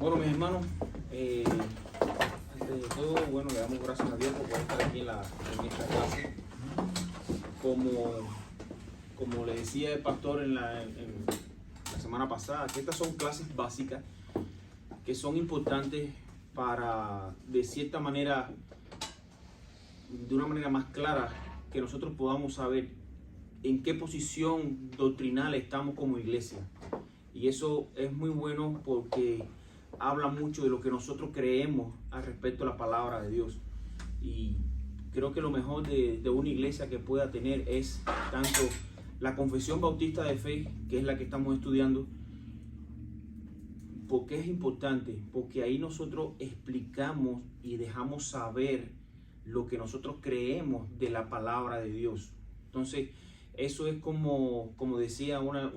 Bueno, mis hermanos, antes de todo, bueno, le damos gracias a Dios por poder estar aquí en esta clase. Como le decía el pastor en la semana pasada, que estas son clases básicas que son importantes para, de cierta manera, de una manera más clara, que nosotros podamos saber en qué posición doctrinal estamos como iglesia. Y eso es muy bueno porque habla mucho de lo que nosotros creemos al respecto a la palabra de Dios. Y creo que lo mejor de una iglesia que pueda tener es tanto la confesión bautista de fe, que es la que estamos estudiando. ¿Por qué es importante? Porque ahí nosotros explicamos y dejamos saber lo que nosotros creemos de la palabra de Dios. Entonces, eso es como decía una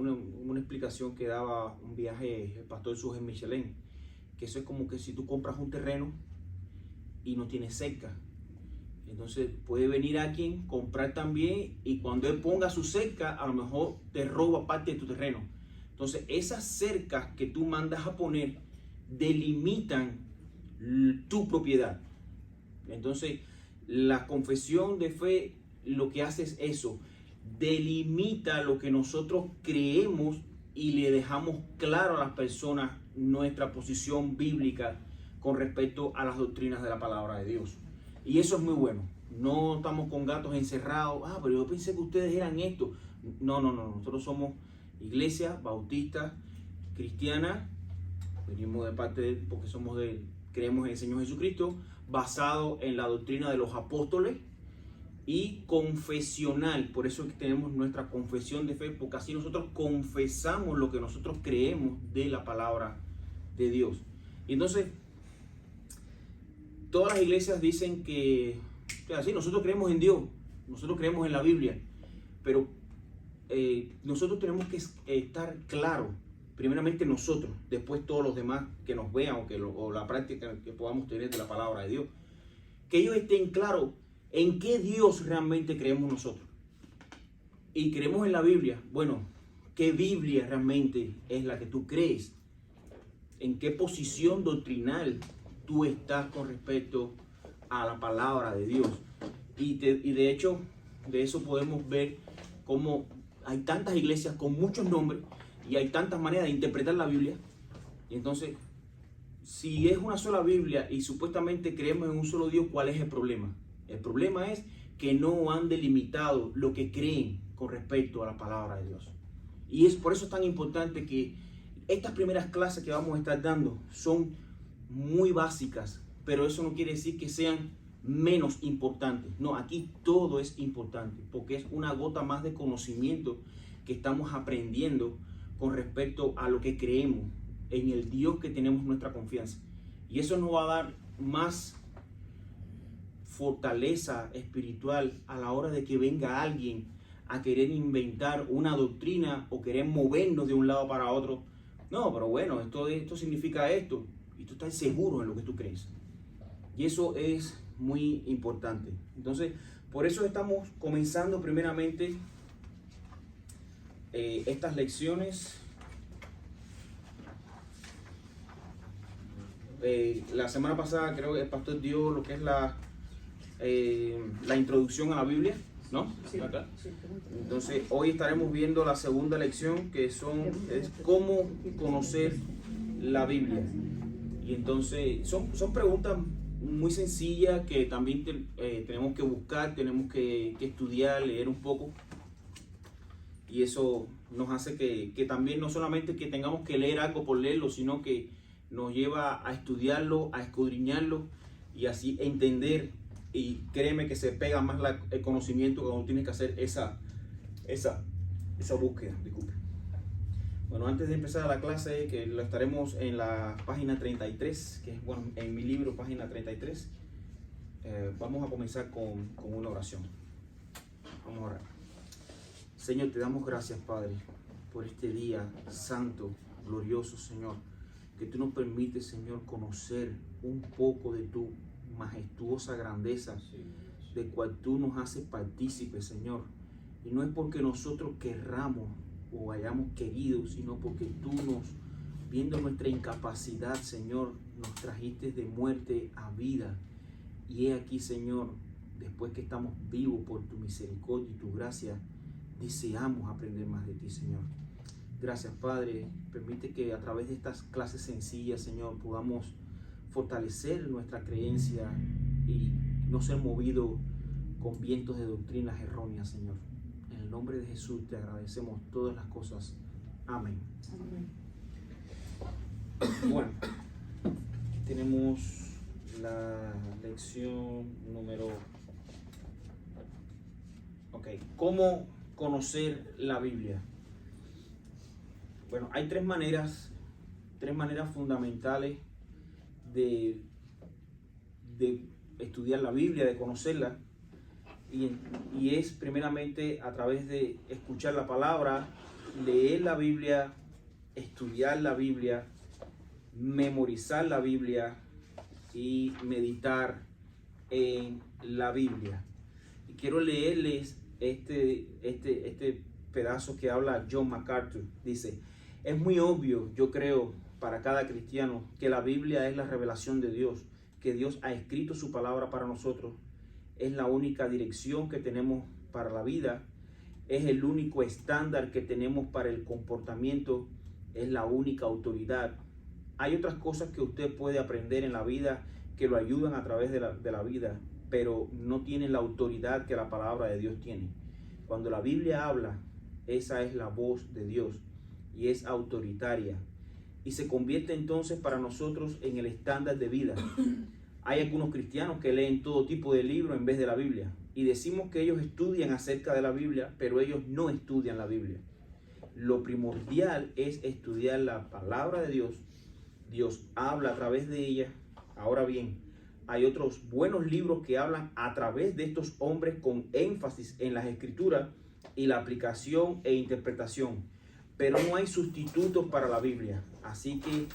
explicación que daba un viaje el pastor Suger Michelin, que eso es como que si tú compras un terreno y no tienes cerca. Entonces puede venir alguien, comprar también, y cuando él ponga su cerca, a lo mejor te roba parte de tu terreno. Entonces esas cercas que tú mandas a poner delimitan tu propiedad. Entonces la confesión de fe lo que hace es eso, delimita lo que nosotros creemos y le dejamos claro a las personas nuestra posición bíblica con respecto a las doctrinas de la palabra de Dios. Y eso es muy bueno. No estamos con gatos encerrados. Pero yo pensé que ustedes eran esto. No. Nosotros somos iglesia bautista cristiana. Venimos de parte de él porque creemos en el Señor Jesucristo, basado en la doctrina de los apóstoles, y confesional. Por eso es que tenemos nuestra confesión de fe, porque así nosotros confesamos lo que nosotros creemos de la palabra de Dios. Y entonces todas las iglesias dicen que así nosotros creemos en Dios, nosotros creemos en la Biblia, pero nosotros tenemos que estar claros, primeramente nosotros, después todos los demás que nos vean o la práctica que podamos tener de la palabra de Dios, que ellos estén claros en qué Dios realmente creemos nosotros. Y creemos en la Biblia. Bueno, ¿qué Biblia realmente es la que tú crees? ¿En qué posición doctrinal tú estás con respecto a la palabra de Dios? Y de hecho, de eso podemos ver cómo hay tantas iglesias con muchos nombres y hay tantas maneras de interpretar la Biblia. Y entonces, si es una sola Biblia y supuestamente creemos en un solo Dios, ¿cuál es el problema? El problema es que no han delimitado lo que creen con respecto a la palabra de Dios. Y es por eso tan importante que estas primeras clases que vamos a estar dando son muy básicas, pero eso no quiere decir que sean menos importantes. No, aquí todo es importante porque es una gota más de conocimiento que estamos aprendiendo con respecto a lo que creemos en el Dios que tenemos nuestra confianza. Y eso nos va a dar más fortaleza espiritual a la hora de que venga alguien a querer inventar una doctrina o querer movernos de un lado para otro. No, pero bueno, esto significa esto, y tú estás seguro en lo que tú crees. Y eso es muy importante. Entonces, por eso estamos comenzando primeramente estas lecciones. La semana pasada creo que el pastor dio lo que es la introducción a la Biblia, ¿no? Sí, acá. sí. Entonces hoy estaremos viendo la segunda lección, que es cómo conocer la Biblia. Y entonces son preguntas muy sencillas que también tenemos que buscar, tenemos que estudiar, leer un poco. Y eso nos hace que también no solamente que tengamos que leer algo por leerlo, sino que nos lleva a estudiarlo, a escudriñarlo y así entender. Y créeme que se pega más el conocimiento cuando tienes que hacer esa búsqueda. Disculpe. Bueno, antes de empezar la clase, que lo estaremos en la página 33, que es, bueno, en mi libro, página 33, vamos a comenzar con una oración. Vamos a orar. Señor, te damos gracias, Padre, por este día santo, glorioso, Señor, que tú nos permites, Señor, conocer un poco de tu majestuosa grandeza, de cual tú nos haces partícipes, Señor. Y no es porque nosotros querramos o hayamos querido, sino porque tú nos viendo nuestra incapacidad, Señor, nos trajiste de muerte a vida. Y he aquí, Señor, después que estamos vivos por tu misericordia y tu gracia, deseamos aprender más de ti, Señor. Gracias, Padre. Permite que a través de estas clases sencillas, Señor, podamos fortalecer nuestra creencia y no ser movidos con vientos de doctrinas erróneas, Señor. En el nombre de Jesús te agradecemos todas las cosas. Amén. Amén. Bueno, tenemos la lección número... ¿Cómo conocer la Biblia? Bueno, hay tres maneras fundamentales de estudiar la Biblia, de conocerla. Y es primeramente a través de escuchar la palabra, leer la Biblia, estudiar la Biblia, memorizar la Biblia y meditar en la Biblia. Y quiero leerles este pedazo que habla John MacArthur. Dice: es muy obvio, yo creo, para cada cristiano, que la Biblia es la revelación de Dios, que Dios ha escrito su palabra para nosotros. Es la única dirección que tenemos para la vida, es el único estándar que tenemos para el comportamiento, es la única autoridad. Hay otras cosas que usted puede aprender en la vida que lo ayudan a través de la vida, pero no tienen la autoridad que la palabra de Dios tiene. Cuando la Biblia habla, esa es la voz de Dios y es autoritaria y se convierte entonces para nosotros en el estándar de vida. Hay algunos cristianos que leen todo tipo de libros en vez de la Biblia y decimos que ellos estudian acerca de la Biblia, pero ellos no estudian la Biblia. Lo primordial es estudiar la palabra de Dios. Dios habla a través de ella. Ahora bien, hay otros buenos libros que hablan a través de estos hombres con énfasis en las escrituras y la aplicación e interpretación, pero no hay sustitutos para la Biblia. Así que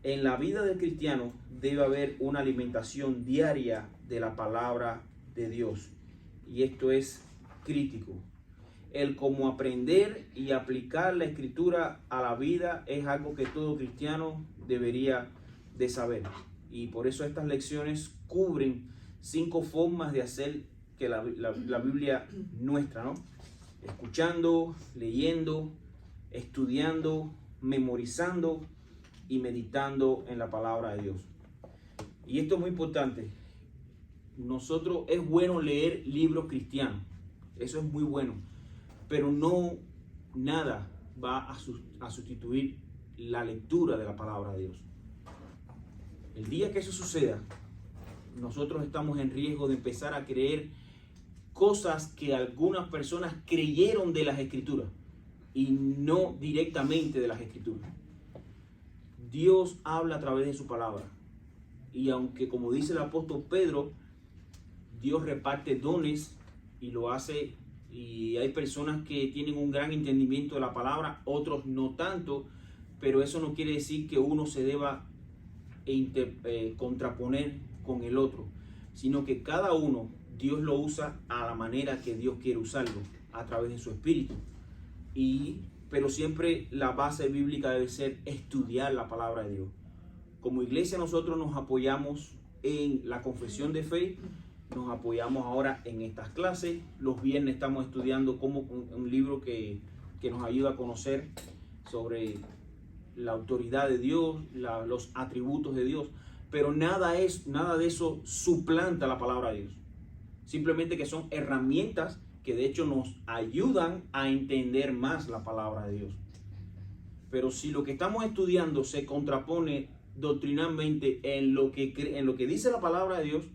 en la vida del cristiano debe haber una alimentación diaria de la palabra de Dios. Y esto es crítico. El cómo aprender y aplicar la escritura a la vida es algo que todo cristiano debería de saber. Y por eso estas lecciones cubren 5 formas de hacer que la Biblia nuestra, ¿no? Escuchando, leyendo, estudiando, memorizando y meditando en la palabra de Dios. Y esto es muy importante. Es bueno leer libros cristianos. Eso es muy bueno. Pero nada va a sustituir la lectura de la palabra de Dios. El día que eso suceda, nosotros estamos en riesgo de empezar a creer cosas que algunas personas creyeron de las Escrituras y no directamente de las Escrituras. Dios habla a través de su palabra. Y aunque, como dice el apóstol Pedro, Dios reparte dones y lo hace, y hay personas que tienen un gran entendimiento de la palabra, otros no tanto, pero eso no quiere decir que uno se deba contraponer con el otro, sino que cada uno Dios lo usa a la manera que Dios quiere usarlo, a través de su espíritu. Pero siempre la base bíblica debe ser estudiar la palabra de Dios. Como iglesia nosotros nos apoyamos en la confesión de fe, nos apoyamos ahora en estas clases. Los viernes estamos estudiando como un libro que nos ayuda a conocer sobre la autoridad de Dios, los atributos de Dios, pero nada de eso suplanta la palabra de Dios. Simplemente que son herramientas que de hecho nos ayudan a entender más la palabra de Dios. Pero si lo que estamos estudiando se contrapone doctrinalmente en lo que dice la palabra de Dios,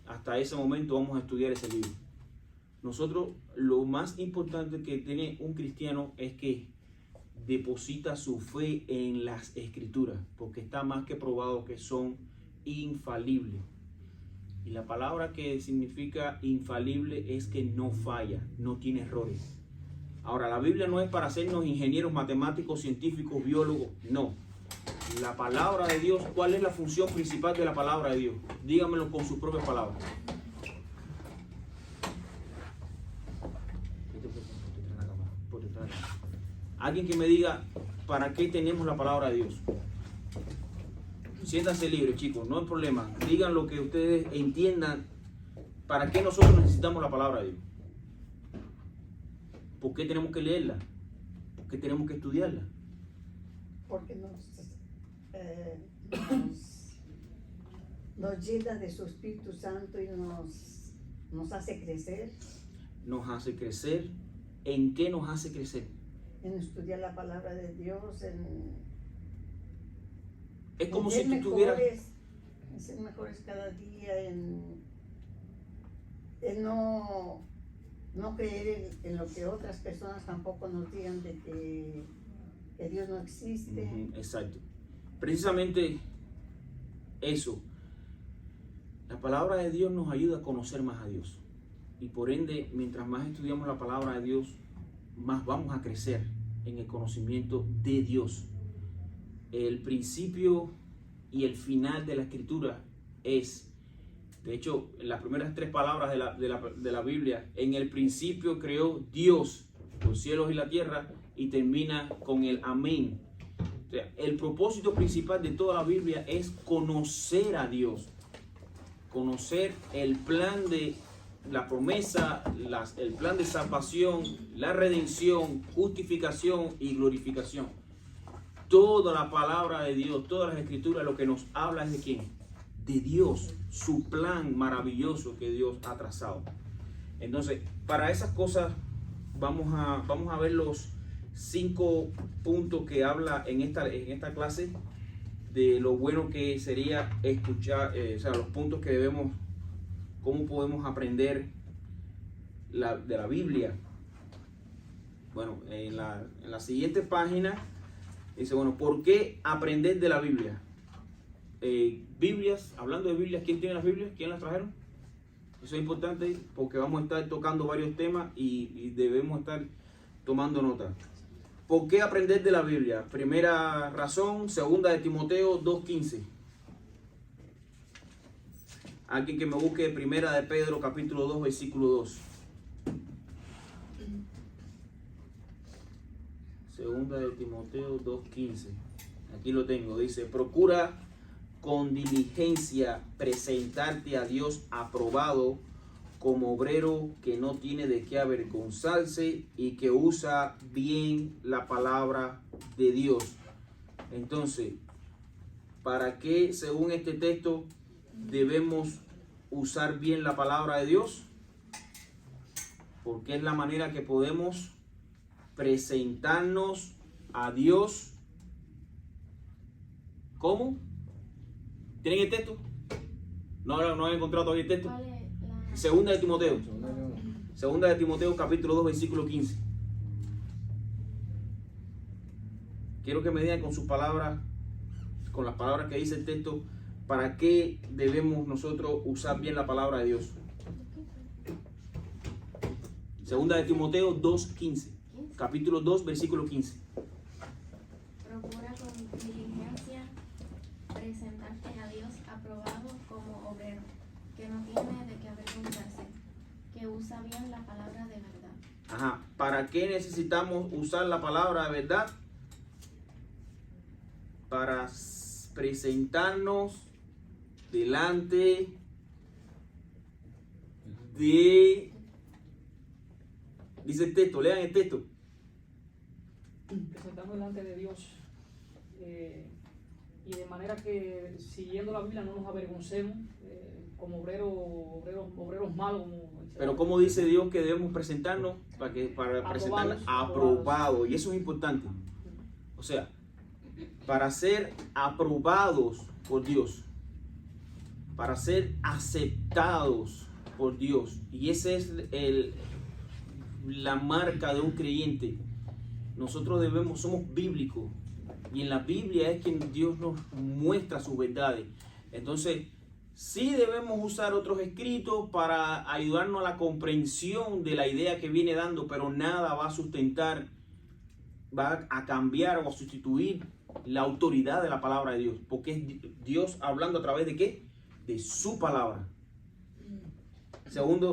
hasta ese momento vamos a estudiar ese libro. Nosotros, lo más importante que tiene un cristiano es que deposita su fe en las Escrituras, porque está más que probado que son infalibles. Y la palabra que significa infalible es que no falla, no tiene errores. Ahora, la Biblia no es para hacernos ingenieros matemáticos, científicos, biólogos, no. La palabra de Dios, ¿cuál es la función principal de la palabra de Dios? Dígamelo con sus propias palabras. Alguien que me diga, ¿para qué tenemos la palabra de Dios? Siéntanse libres, chicos, no hay problema. Digan lo que ustedes entiendan. ¿Para qué nosotros necesitamos la palabra de Dios? ¿Por qué tenemos que leerla? ¿Por qué tenemos que estudiarla? Porque nos llena de su Espíritu Santo y nos hace crecer. Nos hace crecer. ¿En qué nos hace crecer? En estudiar la palabra de Dios, Es como si ser tú tuvieras... en ser mejores cada día, en no creer en lo que otras personas tampoco nos digan de que Dios no existe. Exacto. Precisamente eso. La palabra de Dios nos ayuda a conocer más a Dios. Y por ende, mientras más estudiamos la palabra de Dios, más vamos a crecer en el conocimiento de Dios. El principio y el final de la escritura es, de hecho, las primeras 3 palabras de la Biblia: en el principio creó Dios los cielos y la tierra, y termina con el amén. O sea, el propósito principal de toda la Biblia es conocer a Dios, conocer el plan de la promesa, el plan de salvación, la redención, justificación y glorificación. Toda la palabra de Dios, todas las escrituras, lo que nos habla es de quién, de Dios, su plan maravilloso que Dios ha trazado. Entonces, para esas cosas vamos a ver los 5 puntos que habla en esta clase, de lo bueno que sería escuchar, o sea, los puntos que debemos, cómo podemos aprender de la Biblia. Bueno, en la siguiente página dice, bueno, ¿por qué aprender de la Biblia? Biblias, hablando de Biblias, ¿quién tiene las Biblias? ¿Quién las trajeron? Eso es importante porque vamos a estar tocando varios temas y debemos estar tomando nota. ¿Por qué aprender de la Biblia? Primera razón, 2 de Timoteo 2:15. Alguien que me busque 1 de Pedro capítulo 2, versículo 2. 2 de Timoteo 2:15. Aquí lo tengo. Dice, procura con diligencia presentarte a Dios aprobado, como obrero que no tiene de qué avergonzarse y que usa bien la palabra de Dios. Entonces, ¿para qué, según este texto, debemos usar bien la palabra de Dios? Porque es la manera que podemos presentarnos a Dios. ¿Cómo? ¿Tienen el texto? ¿No han encontrado todavía el texto? Segunda de Timoteo. Segunda de Timoteo capítulo 2 versículo 15. Quiero que me digan con sus palabras, con las palabras que dice el texto, ¿para qué debemos nosotros usar bien la palabra de Dios? Segunda de Timoteo 2:15. Capítulo 2 versículo 15. Procura con diligencia presentarte a Dios aprobado como obrero, que no tiene de qué avergonzarse, que usa bien la palabra de verdad. Ajá. ¿Para qué necesitamos usar la palabra de verdad? Para presentarnos delante de... Dice el texto, lean el texto. Presentarnos delante de Dios y de manera que, siguiendo la Biblia, no nos avergoncemos como obreros malos. Pero ¿cómo dice Dios que debemos presentarnos? Para presentarnos aprobados. Y eso es importante. O sea, para ser aprobados por Dios, para ser aceptados por Dios. Y esa es la marca de un creyente. Nosotros somos bíblicos, y en la Biblia es quien Dios nos muestra sus verdades. Entonces, sí debemos usar otros escritos para ayudarnos a la comprensión de la idea que viene dando, pero nada va a sustentar, va a cambiar o a sustituir la autoridad de la palabra de Dios, porque es Dios hablando a través de ¿qué? De su palabra.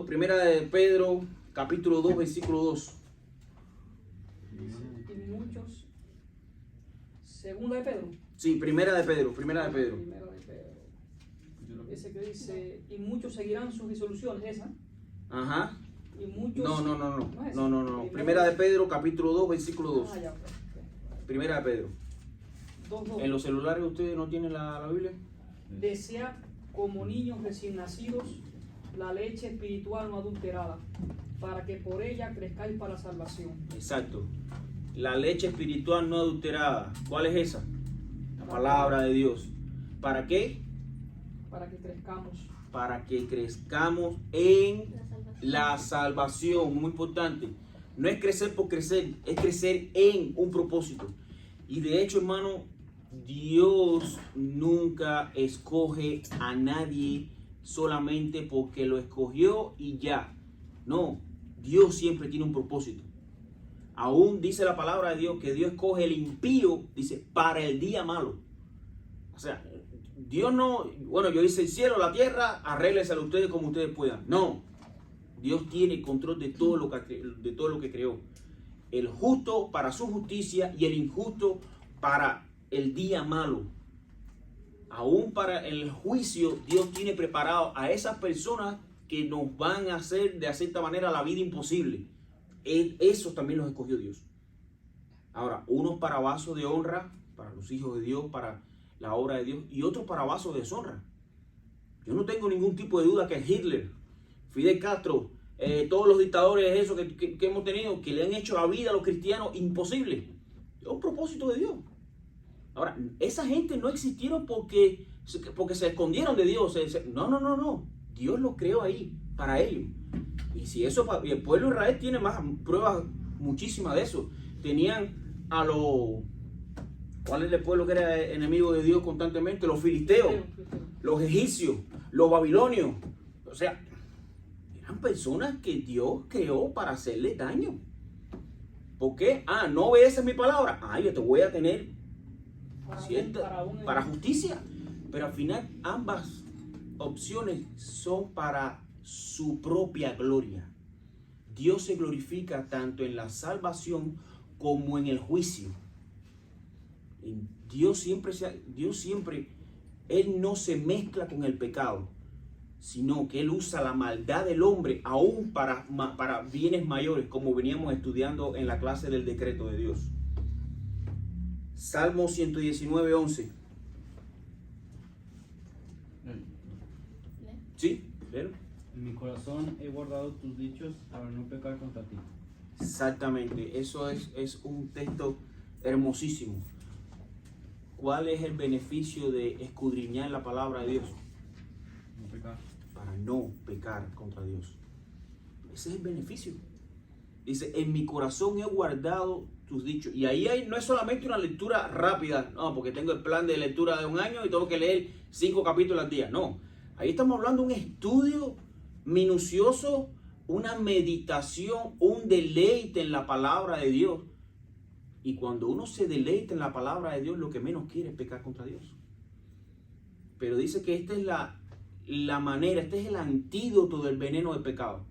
Primera de Pedro capítulo 2 versículo 2. Y muchos Segunda de Pedro. Sí, primera de Pedro. Primera de Pedro. Ese que dice, y muchos seguirán sus disoluciones, esa. Ajá. Y muchos... No. Primera de Pedro, capítulo 2, versículo 2. Ya, ok. Primera de Pedro. 2:2. ¿En los celulares ustedes no tienen la Biblia? Desead como niños recién nacidos la leche espiritual no adulterada, para que por ella crezcáis para la salvación. Exacto. La leche espiritual no adulterada. ¿Cuál es esa? La palabra de Dios. ¿Para qué? Para que crezcamos. Para que crezcamos en La salvación. la salvación. Muy importante. No es crecer por crecer, es crecer en un propósito. Y de hecho, hermano, Dios nunca escoge a nadie solamente porque lo escogió y ya. No, Dios siempre tiene un propósito. Aún dice la palabra de Dios que Dios escoge el impío, dice, para el día malo. O sea, Dios no, bueno, yo hice el cielo, la tierra, arréglenselo ustedes como ustedes puedan. No, Dios tiene control de todo lo que creó. El justo para su justicia y el injusto para el día malo. Aún para el juicio, Dios tiene preparado a esas personas que nos van a hacer de cierta manera la vida imposible. Eso también los escogió Dios. Ahora, unos para vasos de honra, para los hijos de Dios, para la obra de Dios, y otros para vasos de deshonra. Yo no tengo ningún tipo de duda que Hitler, Fidel Castro, todos los dictadores esos que hemos tenido, que le han hecho la vida a los cristianos imposible. Es un propósito de Dios. Ahora, esa gente no existieron porque se escondieron de Dios. No. Dios los creó ahí, para ellos. Y si eso, y el pueblo de Israel tiene más pruebas, muchísimas de eso. Tenían a los, ¿cuál es el pueblo que era enemigo de Dios constantemente? Los filisteos, los egipcios, los babilonios. O sea, eran personas que Dios creó para hacerles daño. ¿Por qué? No obedeces mi palabra. Yo te voy a tener para justicia. Pero al final ambas opciones son para su propia gloria. Dios se glorifica tanto en la salvación como en el juicio. Dios siempre, Él no se mezcla con el pecado, sino que Él usa la maldad del hombre aún para bienes mayores, como veníamos estudiando en la clase del decreto de Dios. Salmo 119:11. ¿Sí? ¿Pero? En mi corazón he guardado tus dichos para no pecar contra ti. Exactamente, eso es un texto hermosísimo. ¿Cuál es el beneficio de escudriñar la palabra de Dios? No pecar. Para no pecar contra Dios. Ese es el beneficio. Dice, en mi corazón he guardado tus dichos. Y ahí no es solamente una lectura rápida, no, porque tengo el plan de lectura de un año y tengo que leer 5 capítulos al día. No, ahí estamos hablando de un estudio minucioso, una meditación, un deleite en la palabra de Dios. Y cuando uno se deleita en la palabra de Dios, lo que menos quiere es pecar contra Dios. Pero dice que esta es la manera, este es el antídoto del veneno del pecado.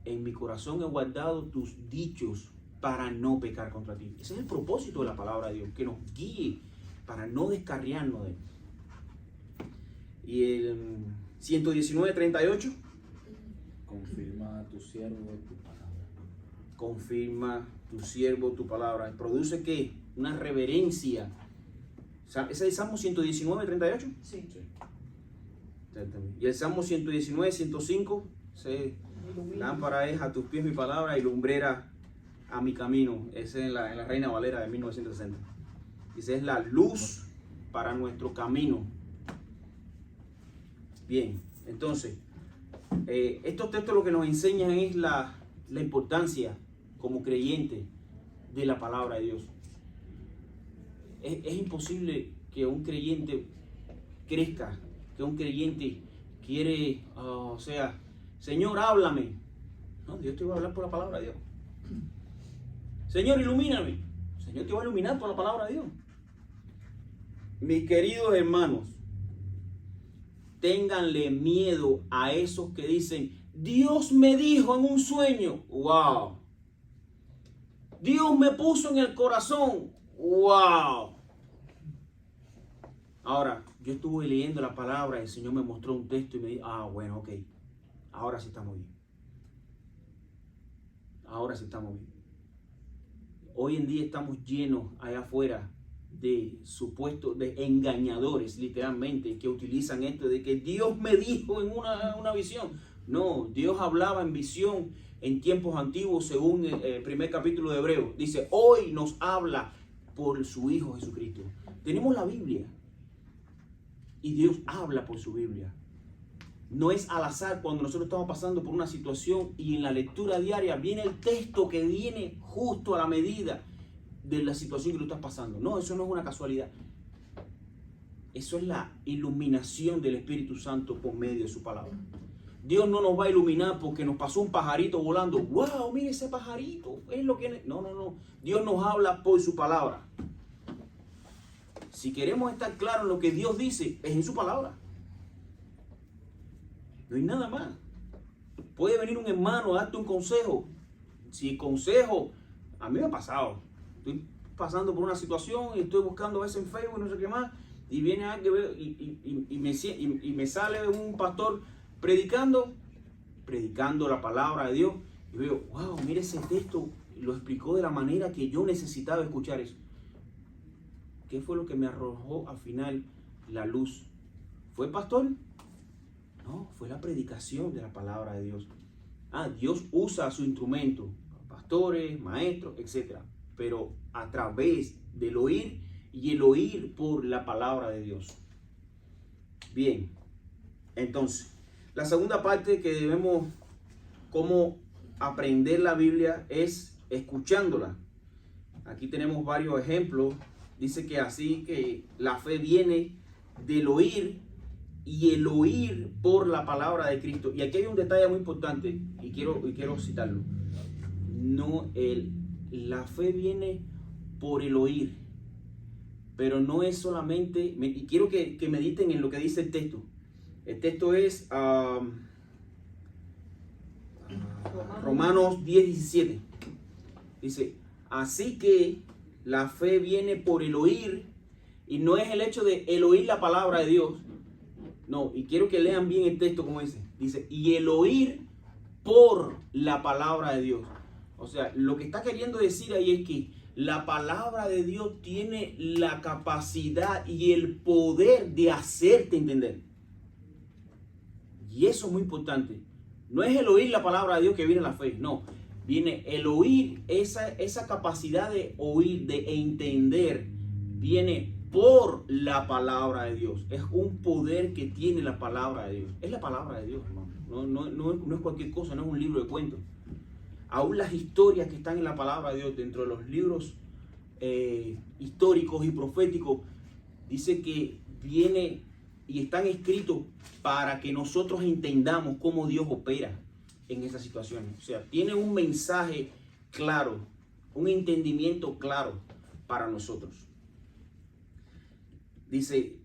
En mi corazón he guardado tus dichos para no pecar contra ti. Ese es el propósito de la palabra de Dios, que nos guíe para no descarriarnos de él. Y el 119:38. Confirma a tu siervo tu palabra. Confirma tu siervo tu palabra. ¿Produce qué? Una reverencia. ¿Ese es el Salmo 119:38? Sí. Y el Salmo 119:105. Lámpara es a tus pies mi palabra y lumbrera a mi camino. Ese es en la Reina Valera de 1960. Dice, es la luz para nuestro camino. Bien, entonces, estos textos lo que nos enseñan es la importancia como creyente de la palabra de Dios. Es imposible que un creyente crezca, que un creyente quiere, Señor, háblame. No, Dios te va a hablar por la palabra de Dios. Señor, ilumíname. Señor te va a iluminar por la palabra de Dios. Mis queridos hermanos, ténganle miedo a esos que dicen, Dios me dijo en un sueño. ¡Wow! Dios me puso en el corazón. ¡Wow! Ahora, yo estuve leyendo la palabra, el Señor me mostró un texto y me dijo, bueno, ok, ahora sí estamos bien. Ahora sí estamos bien. Hoy en día estamos llenos allá afuera de supuestos, de engañadores, literalmente, que utilizan esto de que Dios me dijo en una visión. No, Dios hablaba en visión en tiempos antiguos, según el primer capítulo de Hebreo. Dice, hoy nos habla por su Hijo Jesucristo. Tenemos la Biblia y Dios habla por su Biblia. No es al azar cuando nosotros estamos pasando por una situación y en la lectura diaria viene el texto que viene justo a la medida de la situación que tú estás pasando. No, eso no es una casualidad. Eso es la iluminación del Espíritu Santo por medio de su palabra. Dios no nos va a iluminar porque nos pasó un pajarito volando. ¡Wow! Mire ese pajarito. Es lo que... No. Dios nos habla por su palabra. Si queremos estar claros en lo que Dios dice, es en su palabra. No hay nada más. Puede venir un hermano a darte un consejo. Si el consejo, a mí me ha pasado. Estoy pasando por una situación y estoy buscando a veces en Facebook y no sé qué más. Y viene alguien y me sale un pastor predicando la palabra de Dios. Y veo, wow, mire ese texto. Lo explicó de la manera que yo necesitaba escuchar eso. ¿Qué fue lo que me arrojó al final la luz? ¿Fue el pastor? No, fue la predicación de la palabra de Dios. Dios usa su instrumento, pastores, maestros, etc. Pero a través del oír y el oír por la palabra de Dios. Bien, entonces, la segunda parte que debemos cómo aprender la Biblia es escuchándola. Aquí tenemos varios ejemplos. Dice que así que la fe viene del oír y el oír por la palabra de Cristo. Y aquí hay un detalle muy importante y quiero citarlo. La fe viene por el oír, pero no es solamente, y quiero que mediten en lo que dice el texto. El texto es Romanos 10:17. Dice, así que la fe viene por el oír, y no es el hecho de el oír la palabra de Dios. No, y quiero que lean bien el texto como dice. Dice, y el oír por la palabra de Dios. O sea, lo que está queriendo decir ahí es que la palabra de Dios tiene la capacidad y el poder de hacerte entender. Y eso es muy importante. No es el oír la palabra de Dios que viene la fe, no. Viene el oír, esa capacidad de oír, de entender, viene por la palabra de Dios. Es un poder que tiene la palabra de Dios. Es la palabra de Dios, hermano. No es cualquier cosa, no es un libro de cuentos. Aún las historias que están en la palabra de Dios, dentro de los libros históricos y proféticos, dice que viene y están escritos para que nosotros entendamos cómo Dios opera en esas situaciones. O sea, tiene un mensaje claro, un entendimiento claro para nosotros. Dice,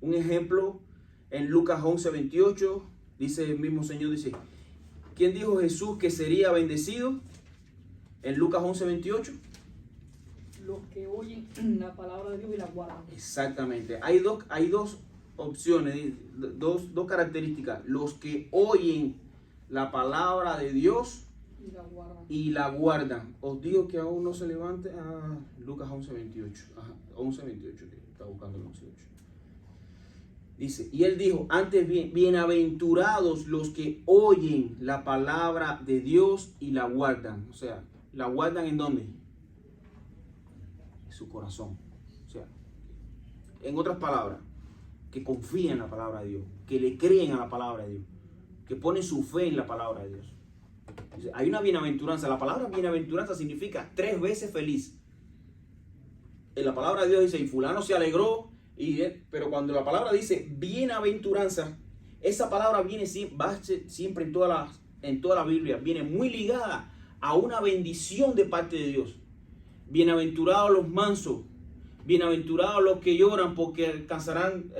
un ejemplo en Lucas 11:28, dice el mismo Señor, dice, ¿quién dijo Jesús que sería bendecido? En Lucas 11:28. Los que oyen la palabra de Dios y la guardan. Exactamente. Hay dos opciones, dos características. Los que oyen la palabra de Dios y la guardan. Os digo que aún no se levante. Lucas 11:28. 11:28, que está buscando el 11:28. Dice, y él dijo, antes bien, bienaventurados los que oyen la palabra de Dios y la guardan. O sea, ¿la guardan en dónde? En su corazón. O sea, en otras palabras, que confían en la palabra de Dios, que le creen a la palabra de Dios, que ponen su fe en la palabra de Dios. Dice, hay una bienaventuranza. La palabra bienaventuranza significa 3 veces feliz. En la palabra de Dios dice, y fulano se alegró, pero cuando la palabra dice bienaventuranza, esa palabra viene siempre en toda la Biblia, viene muy ligada a una bendición de parte de Dios. Bienaventurados los mansos, bienaventurados los que lloran porque alcanzarán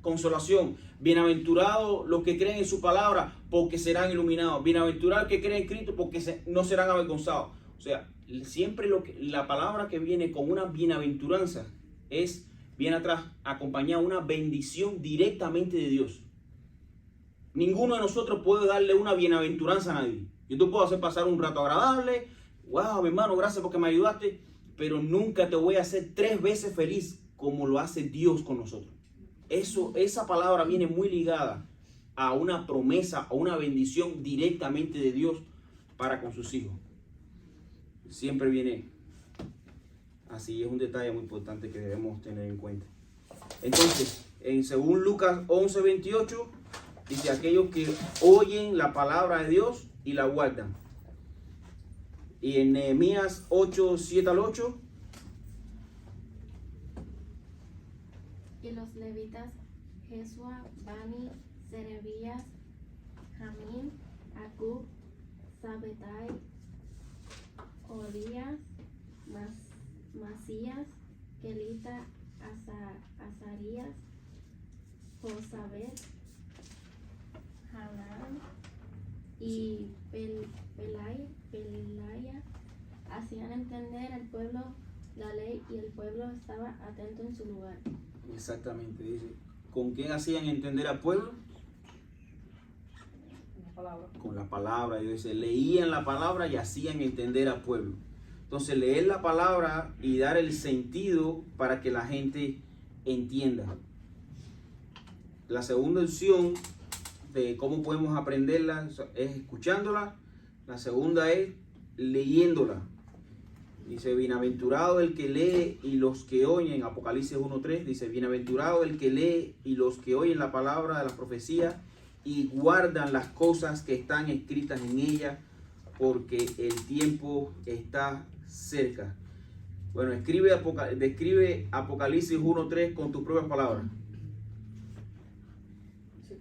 consolación. Bienaventurados los que creen en su palabra porque serán iluminados. Bienaventurados los que creen en Cristo porque no serán avergonzados. O sea, siempre la palabra que viene con una bienaventuranza es viene atrás acompañada una bendición directamente de Dios. Ninguno de nosotros puede darle una bienaventuranza a nadie. Yo te puedo hacer pasar un rato agradable. Wow, mi hermano, gracias porque me ayudaste. Pero nunca te voy a hacer 3 veces feliz como lo hace Dios con nosotros. Esa palabra viene muy ligada a una promesa, a una bendición directamente de Dios para con sus hijos. Siempre viene así, es un detalle muy importante que debemos tener en cuenta. Entonces, según Lucas 11:28, dice: aquellos que oyen la palabra de Dios y la guardan. Y en Nehemías 8:7-8, y los levitas Jesua, Bani, Serebías, Jamín, Acub, Sabetai, Odías, Masías, Kelita, Azarías, Josabet, Hanán y Pelaya hacían entender al pueblo la ley, y el pueblo estaba atento en su lugar. exactamente, dice, ¿con qué hacían entender al pueblo? Con la palabra. Dios dice, leían la palabra y hacían entender al pueblo. Entonces, leer la palabra y dar el sentido para que la gente entienda. La segunda opción de cómo podemos aprenderla es escuchándola. La segunda es leyéndola. Dice: bienaventurado el que lee y los que oyen. Apocalipsis 1:3 dice: bienaventurado el que lee y los que oyen la palabra de la profecía y guardan las cosas que están escritas en ella, porque el tiempo está cerca. Bueno, describe Apocalipsis 1:3 con tus propias palabras.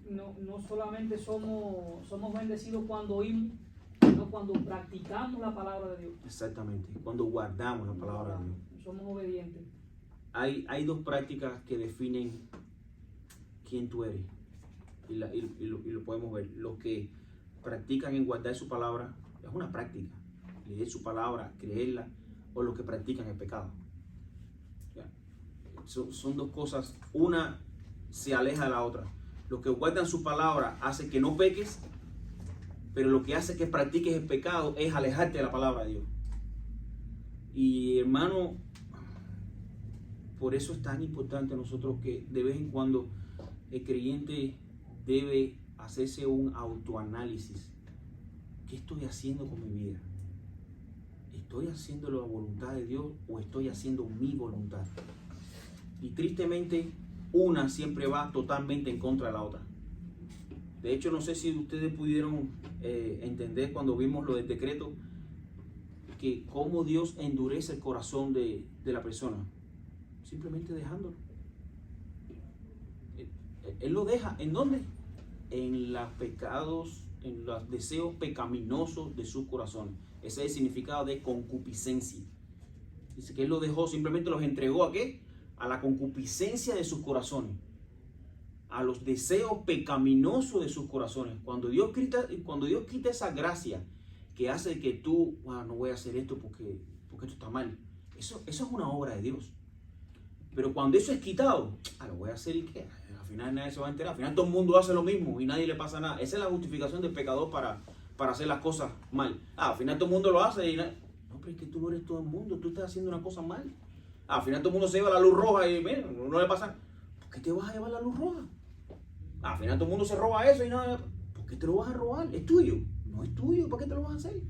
No solamente somos bendecidos cuando oímos, sino cuando practicamos la palabra de Dios. Exactamente, cuando guardamos la palabra de Dios. Somos obedientes. Hay 2 prácticas que definen quién tú eres. Y lo podemos ver. Los que practican en guardar su palabra, es una práctica. Leer su palabra, creerla, o los que practican el pecado. Son 2 cosas. Una se aleja de la otra. Los que guardan su palabra hace que no peques, pero lo que hace que practiques el pecado es alejarte de la palabra de Dios. Y hermano, por eso es tan importante nosotros que de vez en cuando el creyente debe hacerse un autoanálisis. ¿Qué estoy haciendo con mi vida? ¿Estoy haciendo la voluntad de Dios o estoy haciendo mi voluntad? Y tristemente, una siempre va totalmente en contra de la otra. De hecho, no sé si ustedes pudieron entender cuando vimos lo del decreto, que cómo Dios endurece el corazón de la persona, simplemente dejándolo. Él lo deja, ¿en dónde? En los pecados, en los deseos pecaminosos de sus corazones. Ese es el significado de concupiscencia. Dice que Él los dejó, simplemente los entregó ¿a qué? A la concupiscencia de sus corazones, a los deseos pecaminosos de sus corazones. Cuando Dios quita esa gracia que hace que tú, no voy a hacer esto porque esto está mal, eso es una obra de Dios. Pero cuando eso es quitado, lo voy a hacer y qué, al final nadie se va a enterar, al final todo el mundo hace lo mismo y nadie le pasa nada. Esa es la justificación del pecador para hacer las cosas mal. Al final todo el mundo lo hace y no, pero es que tú no eres todo el mundo, tú estás haciendo una cosa mal. Al final todo el mundo se lleva la luz roja y mira, no le pasa. ¿Por qué te vas a llevar la luz roja? Al final todo el mundo se roba eso y nada. ¿Por qué te lo vas a robar? Es tuyo. No es tuyo, ¿para qué te lo vas a hacer?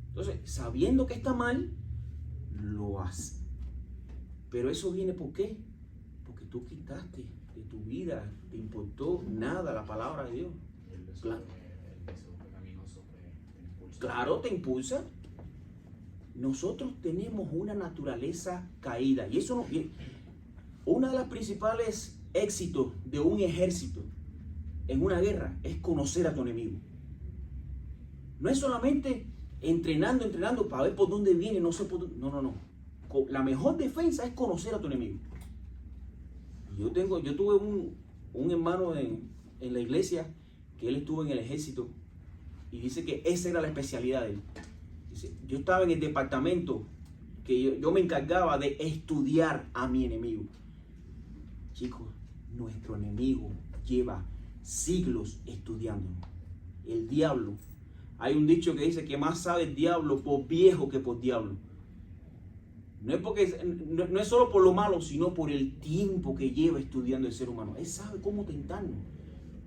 Entonces, sabiendo que está mal, lo hace. Pero eso viene ¿por qué? Porque tú quitaste de tu vida, te importó nada la palabra de Dios. Claro, te impulsa. Nosotros tenemos una naturaleza caída y eso una de las principales éxitos de un ejército en una guerra es conocer a tu enemigo. No es solamente entrenando para ver por dónde viene, no sé por dónde. No. La mejor defensa es conocer a tu enemigo. Yo tuve un hermano en la iglesia que él estuvo en el ejército y dice que esa era la especialidad de él. Dice, yo estaba en el departamento que yo me encargaba de estudiar a mi enemigo. Chicos, nuestro enemigo lleva siglos estudiándonos. El diablo. Hay un dicho que dice que más sabe el diablo por viejo que por diablo. No es solo por lo malo, sino por el tiempo que lleva estudiando el ser humano. Él sabe cómo tentarnos.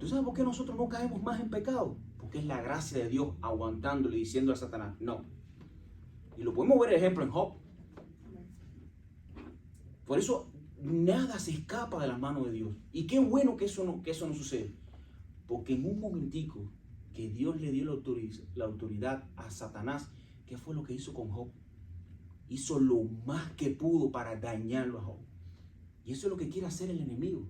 ¿Tú sabes por qué nosotros no caemos más en pecado? Porque es la gracia de Dios aguantándole y diciendo a Satanás, no. Y lo podemos ver, ejemplo, en Job. Por eso nada se escapa de las manos de Dios. Y qué bueno que eso no sucede. Porque en un momentico que Dios le dio la autoridad a Satanás, ¿qué fue lo que hizo con Job? Hizo lo más que pudo para dañarlo a Job. Y eso es lo que quiere hacer el enemigo.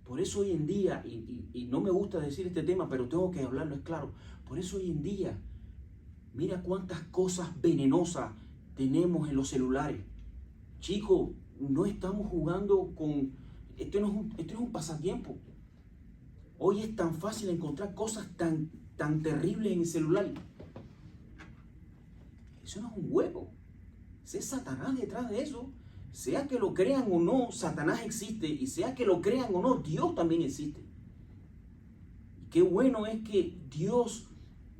Por eso hoy en día, y no me gusta decir este tema, pero tengo que hablarlo, es claro. Por eso hoy en día, mira cuántas cosas venenosas tenemos en los celulares. Chicos, no estamos jugando con... Esto no es un pasatiempo. Hoy es tan fácil encontrar cosas tan terribles en el celular. Eso no es un juego. Es Satanás detrás de eso. Sea que lo crean o no, Satanás existe. Y sea que lo crean o no, Dios también existe. Y qué bueno es que Dios,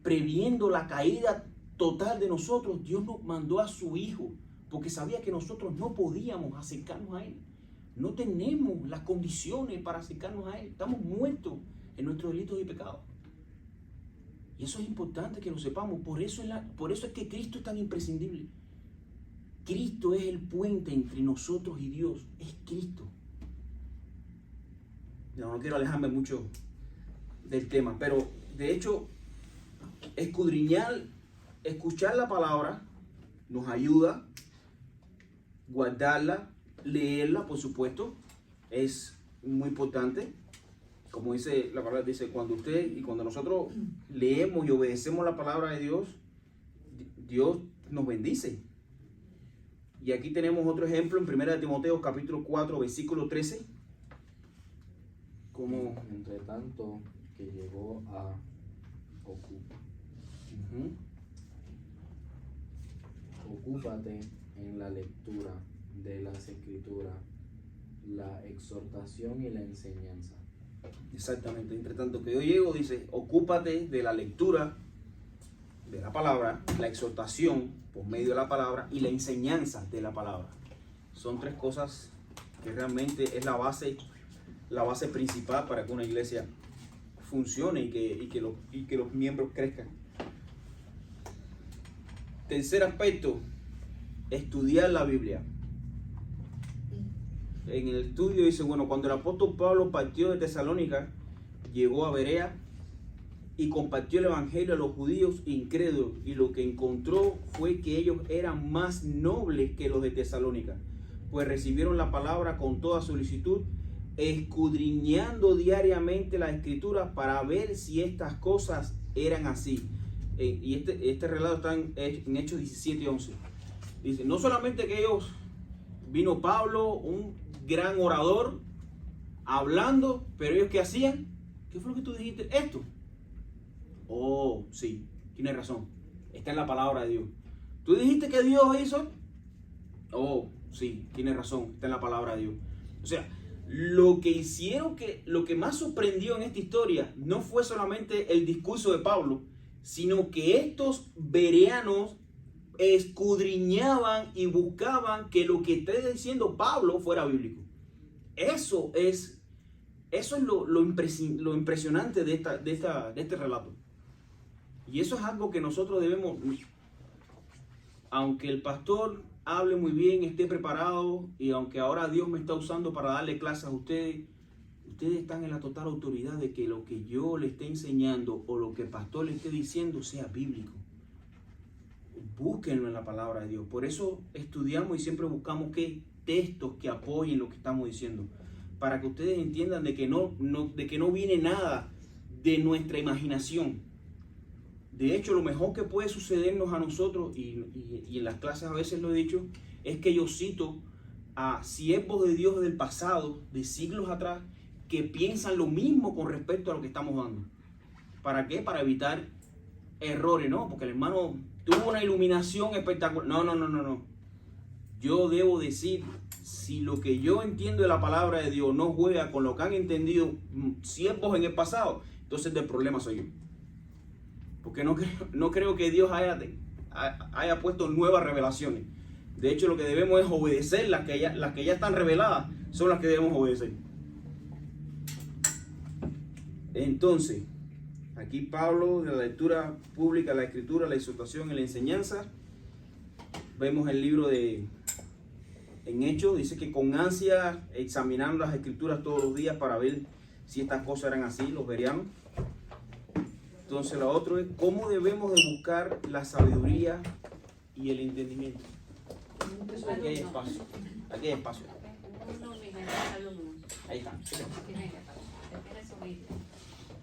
previendo la caída total de nosotros, Dios nos mandó a su Hijo. Porque sabía que nosotros no podíamos acercarnos a Él. No tenemos las condiciones para acercarnos a Él. Estamos muertos en nuestros delitos y pecados. Y eso es importante que lo sepamos. Por eso es que Cristo es tan imprescindible. Cristo es el puente entre nosotros y Dios. Es Cristo. No quiero alejarme mucho del tema, pero de hecho, escuchar la palabra nos ayuda, guardarla, leerla, por supuesto, es muy importante. Como dice la palabra, dice, cuando nosotros leemos y obedecemos la palabra de Dios, Dios nos bendice. Y aquí tenemos otro ejemplo en 1 Timoteo capítulo 4, versículo 13. Como entre tanto que llegó a ocúpate en la lectura de las escrituras, la exhortación y la enseñanza. Exactamente, entre tanto que yo llego, dice, ocúpate de la lectura de la palabra, la exhortación por medio de la palabra y la enseñanza de la palabra. Son tres cosas que realmente es la base principal para que una iglesia funcione y que los miembros crezcan. Tercer aspecto, estudiar la Biblia. En el estudio dice, bueno, cuando el apóstol Pablo partió de Tesalónica, llegó a Berea y compartió el evangelio a los judíos incrédulos, y lo que encontró fue que ellos eran más nobles que los de Tesalónica, pues recibieron la palabra con toda solicitud, escudriñando diariamente la escritura para ver si estas cosas eran así. Y este relato está en Hechos 17:11. Dice, no solamente que vino Pablo, un gran orador, hablando, pero ellos ¿qué hacían? ¿Qué fue lo que tú dijiste? Esto. Oh, sí, tienes razón. Está en la palabra de Dios. ¿Tú dijiste que Dios hizo? Oh, sí, tienes razón. Está en la palabra de Dios. O sea, lo que más sorprendió en esta historia no fue solamente el discurso de Pablo, sino que estos bereanos escudriñaban y buscaban que lo que esté diciendo Pablo fuera bíblico. Eso es lo impresionante de este relato. Y eso es algo que nosotros debemos, aunque el pastor hable muy bien, esté preparado, y aunque ahora Dios me está usando para darle clases a ustedes están en la total autoridad de que lo que yo le esté enseñando o lo que el pastor le esté diciendo sea bíblico. Búsquenlo en la palabra de Dios. Por eso estudiamos y siempre buscamos textos que apoyen lo que estamos diciendo, para que ustedes entiendan de que no viene nada de nuestra imaginación. De hecho, lo mejor que puede sucedernos a nosotros, y en las clases a veces lo he dicho, es que yo cito a siervos de Dios del pasado, de siglos atrás, que piensan lo mismo con respecto a lo que estamos dando. ¿Para qué? Para evitar errores, ¿no? Porque el hermano tuvo una iluminación espectacular. No. Yo debo decir si lo que yo entiendo de la palabra de Dios no juega con lo que han entendido siervos en el pasado, entonces el problema soy yo. Porque no creo que Dios haya puesto nuevas revelaciones. De hecho, lo que debemos es obedecer las que ya están reveladas, son las que debemos obedecer. Entonces, aquí Pablo, de la lectura pública, la escritura, la exhortación y la enseñanza, vemos el libro en Hechos, dice que con ansia examinando las escrituras todos los días para ver si estas cosas eran así, los bereanos. Entonces, lo otro es cómo debemos de buscar la sabiduría y el entendimiento. Aquí hay espacio. Aquí hay espacio. Ahí está.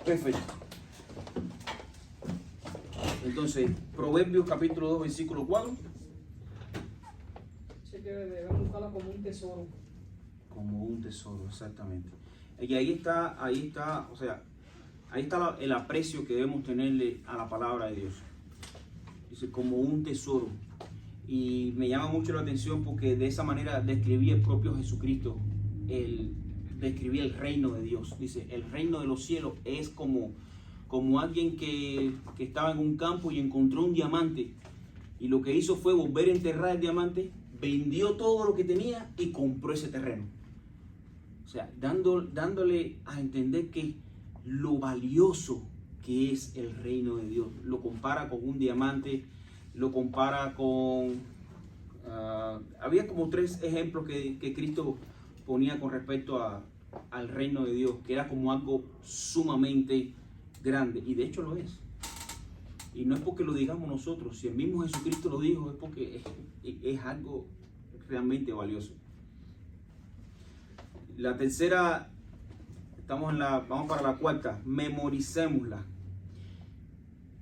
Perfecto. Entonces, Proverbios capítulo 2, versículo 4. Dice que debemos buscarla como un tesoro. Como un tesoro, exactamente. Y ahí está, o sea, ahí está el aprecio que debemos tenerle a la palabra de Dios. Dice, como un tesoro. Y me llama mucho la atención porque de esa manera describía el propio Jesucristo, describía el reino de Dios. Dice, el reino de los cielos es como alguien que estaba en un campo y encontró un diamante. Y lo que hizo fue volver a enterrar el diamante, vendió todo lo que tenía y compró ese terreno. O sea, dándole a entender que lo valioso que es el reino de Dios. Lo compara con un diamante, lo compara con... había como 3 ejemplos que Cristo ponía con respecto al reino de Dios, que era como algo sumamente grande, y de hecho lo es. Y no es porque lo digamos nosotros, si el mismo Jesucristo lo dijo, es porque es algo realmente valioso. La tercera, vamos para la cuarta, memoricémosla.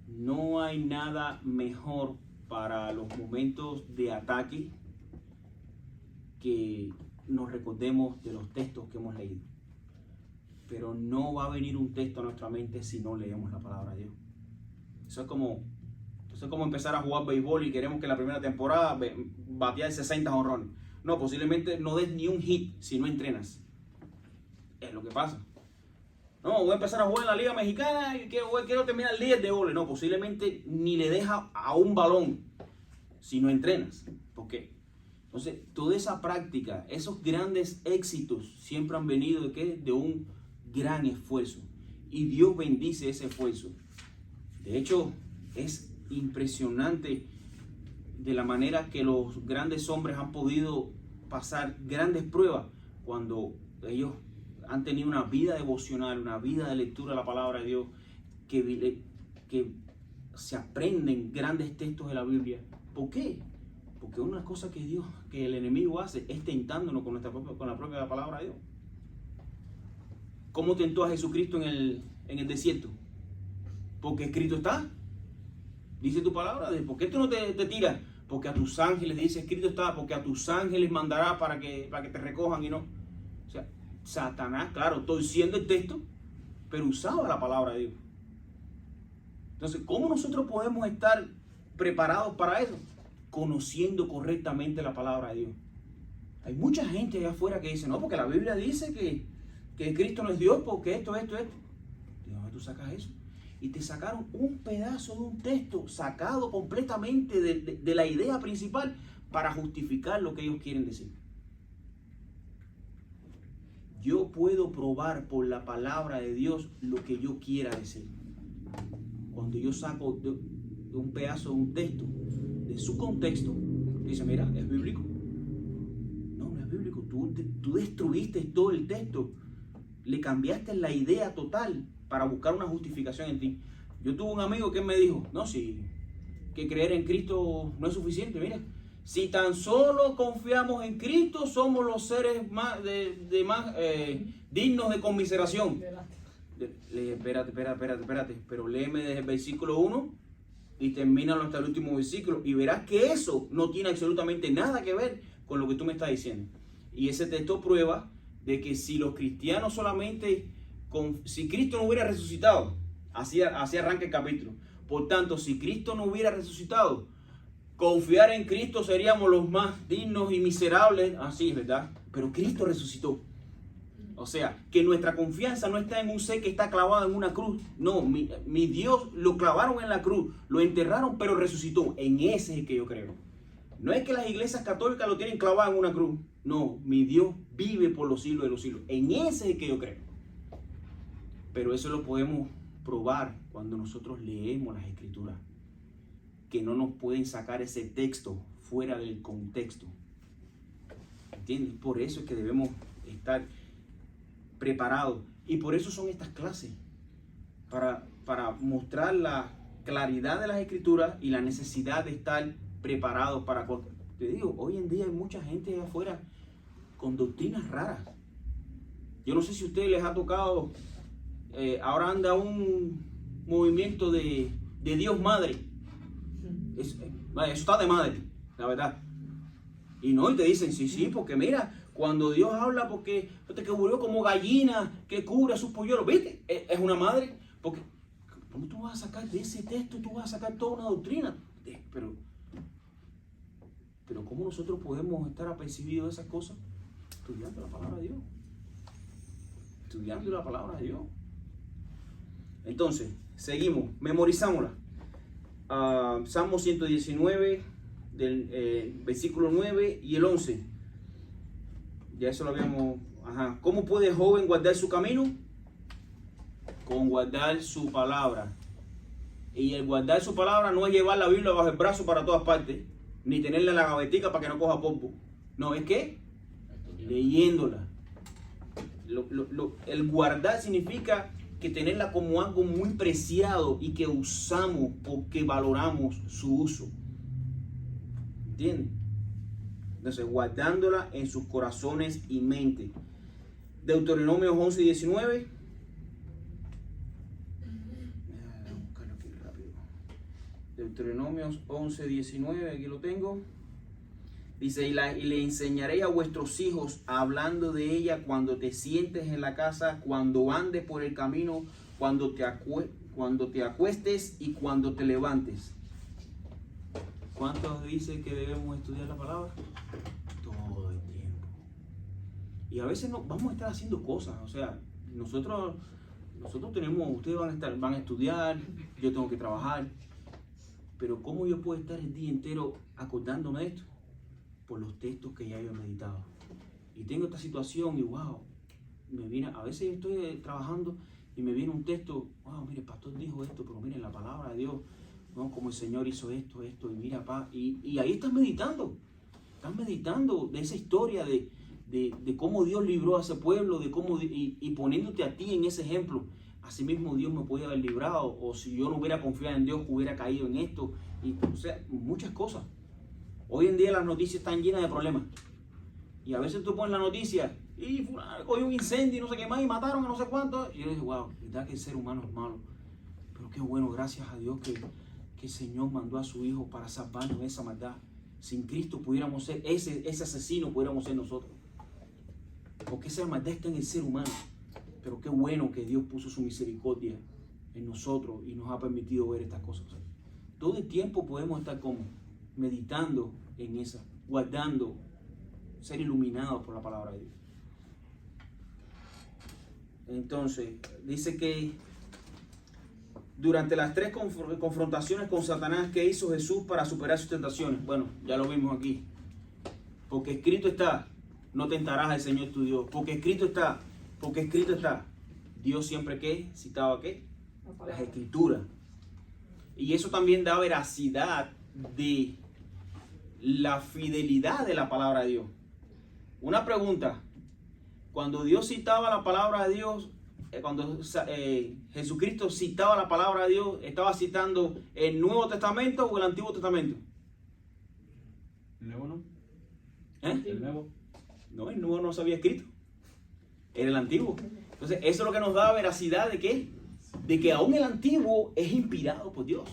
No hay nada mejor para los momentos de ataque que nos recordemos de los textos que hemos leído. Pero no va a venir un texto a nuestra mente si no leemos la palabra de Dios. Eso es como empezar a jugar béisbol y queremos que la primera temporada batear 60 jonrones. No, posiblemente no des ni un hit si no entrenas. Es lo que pasa. No, voy a empezar a jugar en la Liga Mexicana y quiero terminar el 10 de goles. No, posiblemente ni le deja a un balón si no entrenas. ¿Por qué? Entonces, toda esa práctica, esos grandes éxitos siempre han venido ¿de qué? De un gran esfuerzo. Y Dios bendice ese esfuerzo. De hecho, es impresionante de la manera que los grandes hombres han podido pasar grandes pruebas cuando ellos han tenido una vida devocional, una vida de lectura de la palabra de Dios, que se aprenden grandes textos de la Biblia. ¿Por qué? Porque una cosa que el enemigo hace es tentándonos con la propia palabra de Dios. ¿Cómo tentó a Jesucristo en el desierto? Porque escrito está. Dice tu palabra. ¿Por qué tú no te tiras? Porque a tus ángeles, dice escrito está, porque a tus ángeles mandará para que te recojan y no. O sea, Satanás, claro, torciendo el texto, pero usaba la palabra de Dios. Entonces, ¿cómo nosotros podemos estar preparados para eso? Conociendo correctamente la palabra de Dios. Hay mucha gente allá afuera que dice, no, porque la Biblia dice que Cristo no es Dios, porque esto. ¿De dónde tú sacas eso? Y te sacaron un pedazo de un texto sacado completamente de la idea principal para justificar lo que ellos quieren decir. Yo puedo probar por la palabra de Dios lo que yo quiera decir. Cuando yo saco de un pedazo de un texto, de su contexto, dice, mira, ¿es bíblico? No es bíblico. Tú destruiste todo el texto. Le cambiaste la idea total para buscar una justificación en ti. Yo tuve un amigo que me dijo, no, si que creer en Cristo no es suficiente. Mira, si tan solo confiamos en Cristo, somos los seres más dignos de conmiseración. Espérate, pero léeme desde el versículo 1 y termínalo hasta el último versículo y verás que eso no tiene absolutamente nada que ver con lo que tú me estás diciendo. Y ese texto prueba de que si los cristianos solamente, si Cristo no hubiera resucitado, así arranca el capítulo. Por tanto, si Cristo no hubiera resucitado, confiar en Cristo seríamos los más dignos y miserables, así, ¿verdad? Pero Cristo resucitó. O sea, que nuestra confianza no está en un ser que está clavado en una cruz. No, mi Dios lo clavaron en la cruz, lo enterraron, pero resucitó. En ese es el que yo creo. No es que las iglesias católicas lo tienen clavado en una cruz. No, mi Dios vive por los siglos de los siglos. En ese es el que yo creo. Pero eso lo podemos probar cuando nosotros leemos las Escrituras. Que no nos pueden sacar ese texto fuera del contexto. ¿Entiendes? Por eso es que debemos estar preparados. Y por eso son estas clases. Para mostrar la claridad de las Escrituras y la necesidad de estar preparados para... Te digo, hoy en día hay mucha gente allá afuera con doctrinas raras. Yo no sé si a ustedes les ha tocado... ahora anda un movimiento de Dios Madre. Eso está de madre, la verdad. Y no, y te dicen, sí, porque mira, cuando Dios habla, porque que murió como gallina que cubre a sus polluelos, ¿viste? Es una madre. Porque, ¿cómo tú vas a sacar de ese texto? Tú vas a sacar toda una doctrina. Pero ¿cómo nosotros podemos estar apercibidos de esas cosas? Estudiando la palabra de Dios. Estudiando la palabra de Dios. Entonces, seguimos, memorizámosla. Salmo 119, del versículo 9 y el 11. Ya eso lo habíamos... ¿Cómo puede el joven guardar su camino? Con guardar su palabra. Y el guardar su palabra no es llevar la Biblia bajo el brazo para todas partes, ni tenerla en la gavetica para que no coja polvo. No, es que leyéndola. El guardar significa que tenerla como algo muy preciado y que usamos porque valoramos su uso. ¿Entienden? Entonces, guardándola en sus corazones y mente. Deuteronomio 11 y 19. Deuteronomio 11, 19, aquí lo tengo. Dice, y le enseñaré a vuestros hijos hablando de ella cuando te sientes en la casa, cuando andes por el camino, cuando te acuestes y cuando te levantes. ¿Cuántos dicen que debemos estudiar la palabra? Todo el tiempo. Y a veces no, vamos a estar haciendo cosas, o sea, nosotros tenemos, ustedes van a estudiar, yo tengo que trabajar, pero ¿cómo yo puedo estar el día entero acordándome de esto? Por los textos que ya yo he meditado. Y tengo esta situación y wow, me viene, a veces yo estoy trabajando y me viene un texto, wow, mire, el pastor dijo esto, pero mire, la palabra de Dios, no, como el Señor hizo esto, y mira, y ahí estás meditando de esa historia de cómo Dios libró a ese pueblo, de cómo, y poniéndote a ti en ese ejemplo. Asimismo Dios me puede haber librado, o si yo no hubiera confiado en Dios, hubiera caído en esto, y, o sea, muchas cosas. Hoy en día las noticias están llenas de problemas. Y a veces tú pones la noticia y cogió un incendio y no sé qué más y mataron a no sé cuántos. Y yo dije, wow, verdad que el ser humano es malo. Pero qué bueno, gracias a Dios que el Señor mandó a su Hijo para salvarnos de esa maldad. Sin Cristo pudiéramos ser, ese asesino pudiéramos ser nosotros. Porque esa maldad está en el ser humano. Pero qué bueno que Dios puso su misericordia en nosotros y nos ha permitido ver estas cosas. Todo el tiempo podemos estar como meditando en esa, guardando, ser iluminados por la palabra de Dios. Entonces, dice que durante las 3 confrontaciones con Satanás que hizo Jesús para superar sus tentaciones, bueno, ya lo vimos aquí, porque escrito está, no tentarás al Señor tu Dios, porque escrito está, Dios siempre que citaba ¿qué? Las Escrituras. Y eso también da veracidad de la fidelidad de la palabra de Dios. Una pregunta, cuando Dios citaba la palabra de Dios, cuando Jesucristo citaba la palabra de Dios, ¿estaba citando el Nuevo Testamento o el Antiguo Testamento? ¿El Nuevo no? ¿El Nuevo? No, el Nuevo no se había escrito. Era el Antiguo. Entonces, eso es lo que nos da veracidad de ¿qué? De que aún el Antiguo es inspirado por Dios.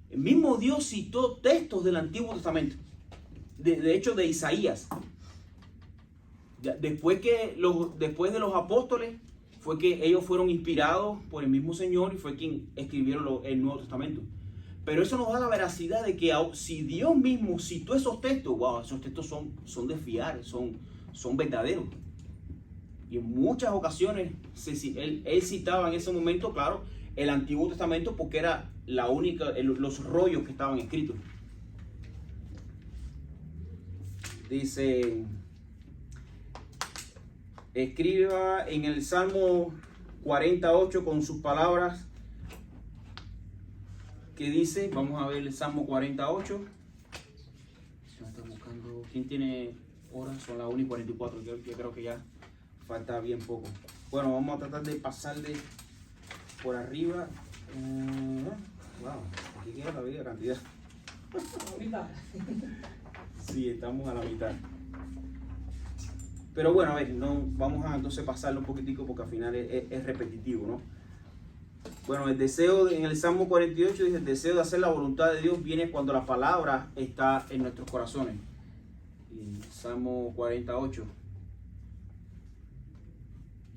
El mismo Dios citó textos del Antiguo Testamento. De hecho, de Isaías. Después de los apóstoles, fue que ellos fueron inspirados por el mismo Señor y fue quien escribieron el Nuevo Testamento. Pero eso nos da la veracidad de que si Dios mismo citó esos textos, wow, esos textos son de fiar, son verdaderos. Y en muchas ocasiones él citaba en ese momento, claro, el Antiguo Testamento porque era la única, los rollos que estaban escritos. Dice, escriba en el Salmo 48 con sus palabras, que dice, vamos a ver el Salmo 48. ¿Quién tiene horas? Son las 1:44, yo creo que ya falta bien poco. Bueno, vamos a tratar de pasarle por arriba. Wow, aquí queda la vida cantidad. Ahorita. Sí, estamos a la mitad. Pero bueno, a ver, no, vamos a entonces pasarlo un poquitico porque al final es repetitivo, ¿no? Bueno, el deseo en el Salmo 48 dice, el deseo de hacer la voluntad de Dios viene cuando la palabra está en nuestros corazones. Y Salmo 48.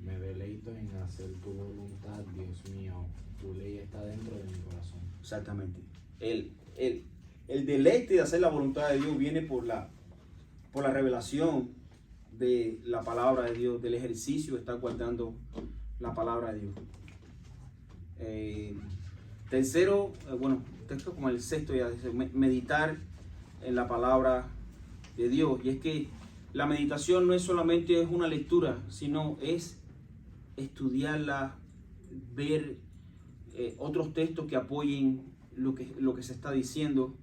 Me deleito en hacer tu voluntad, Dios mío. Tu ley está dentro de mi corazón. Exactamente. El deleite de hacer la voluntad de Dios viene por la revelación de la palabra de Dios, del ejercicio de estar guardando la palabra de Dios. Tercero, bueno, texto como el sexto ya dice, meditar en la palabra de Dios. Y es que la meditación no es solamente una lectura, sino es estudiarla, ver otros textos que apoyen lo que se está diciendo.